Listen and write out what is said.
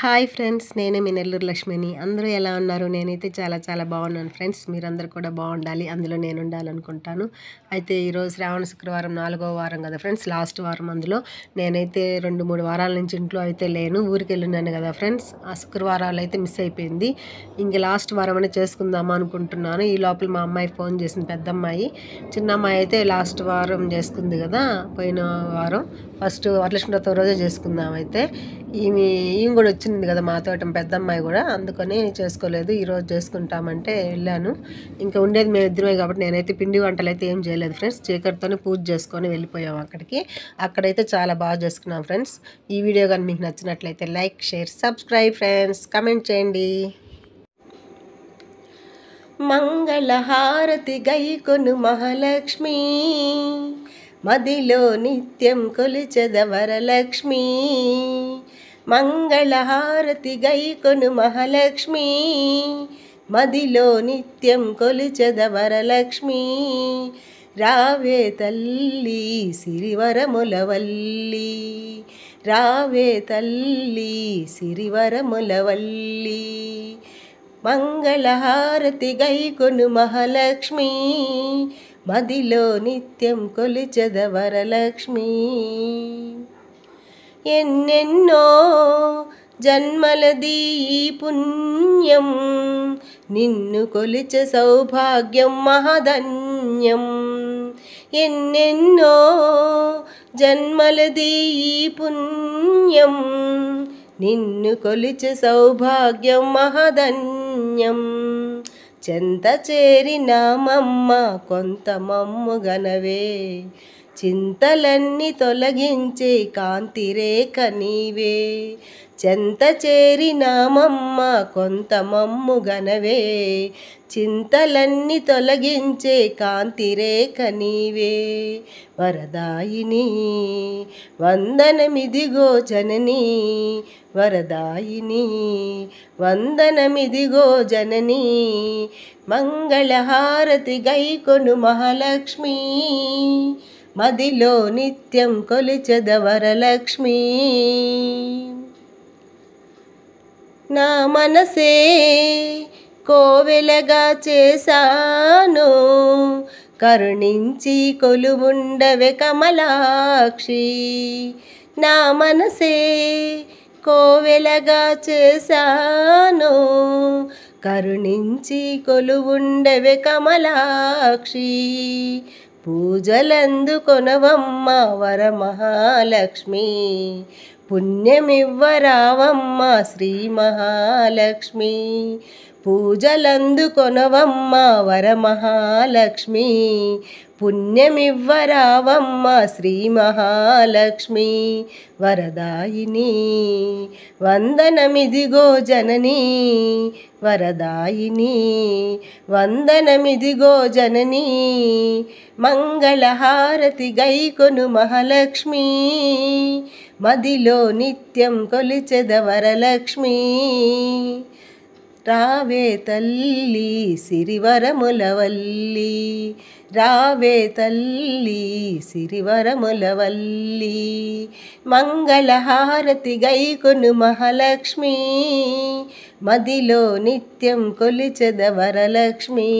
Hi friends, నేనే మీ నెల్లూరు లక్ష్మిని. అందరూ ఎలా ఉన్నారు? నేనైతే చాలా బాగున్నాను ఫ్రెండ్స్. మీరందరూ కూడా బాగుండాలి, అందులో నేను ఉండాలనుకుంటాను. అయితే ఈరోజు శ్రావణ శుక్రవారం 4వ వారం కదా ఫ్రెండ్స్, లాస్ట్ వారం. అందులో నేనైతే 2-3 వారాల నుంచి ఇంట్లో అయితే లేను, ఊరికి వెళ్ళినాను కదా ఫ్రెండ్స్. ఆ శుక్రవారాలు అయితే మిస్ అయిపోయింది. ఇంక లాస్ట్ వారం అనే చేసుకుందామా అనుకుంటున్నాను. ఈ లోపల మా అమ్మాయి ఫోన్ చేసింది, పెద్దమ్మాయి. చిన్నమ్మాయి అయితే లాస్ట్ వారం చేసుకుంది కదా, పోయిన వారం ఫస్ట్ వరలక్ష్మి వ్రతం రోజే చేసుకుందాం. అయితే ఈమె కూడా వచ్చింది కదా మాతో, పెద్దమ్మాయి కూడా, అందుకని చేసుకోలేదు. ఈరోజు చేసుకుంటామంటే వెళ్ళాను. ఇంకా ఉండేది మేము ఇద్దరమే కాబట్టి నేనైతే పిండి వంటలు అయితే ఏం చేయలేదు ఫ్రెండ్స్. చీకటితోనే పూజ చేసుకొని వెళ్ళిపోయాం అక్కడికి. అక్కడైతే చాలా బాగా చేసుకున్నాం ఫ్రెండ్స్. ఈ వీడియో కానీ మీకు నచ్చినట్లయితే like, share, subscribe friends. Comment చేయండి. మంగళహారతి గైకొను మహాలక్ష్మి, మదిలో నిత్యం కొలిచెద వరలక్ష్మి. మంగళహారతి గైకొను మహాలక్ష్మి, మదిలో నిత్యం కొలిచెద వరలక్ష్మి. రావే తల్లి సిరివరములవల్లి, రావే తల్లి సిరివరములవల్లి. మంగళహారతి గైకొను మహాలక్ష్మి, మదిలో నిత్యం కొలిచెద వరలక్ష్మి. ఎన్నెన్నో జన్మలది ఈ పుణ్యం, నిన్ను కొలిచె సౌభాగ్యం మహధన్యం. ఎన్నెన్నో జన్మలది ఈ పుణ్యం, నిన్ను కొలిచె సౌభాగ్యం మహధన్యం. చెంత చేరినామమ్మ కొంత మమ్ము గనవే, చింతలన్నీ తొలగించే కాంతి రేఖ నీవే. చెంత చేరినామమ్మ కొంత మమ్ము గనవే, చింతలన్నీ తొలగించే కాంతి రేఖ నీవే. వరదాయిని వందనమిదిగో జనని, వరదాయిని వందనమిదిగో జనని. మంగళహారతి గైకొను మహాలక్ష్మి, మదిలో నిత్యం కొలిచెద వరలక్ష్మి. నా మనసే కోవెలగా చేశాను, కరుణించి కొలువుండవే కమలాక్షి. నా మనసే కోవెలగా చేశాను, కరుణించి కొలువుండవే కమలాక్షి. పూజలందుకొనవమ్మ వరమహాలక్ష్మి, పుణ్యమివ్వరావమ్మ శ్రీ మహాలక్ష్మి. పూజలందుకొనవమ్మ వరమహాలక్ష్మి, పుణ్యమివ్వరావమ్మ శ్రీ మహాలక్ష్మి. వరదాయిని వందనమిదిగో జనని, వరదాయిని వందనమిదిగో జనని. మంగళహారతి గైకొను మహాలక్ష్మి, మదిలో నిత్యం కొలిచెద వరలక్ష్మి. రావే తల్లి సిరివరములవల్లి, రావే తల్లి సిరివరములవల్లి. మంగళహారతి గైకొను మహాలక్ష్మి, మదిలో నిత్యం కొలిచెద వరలక్ష్మి.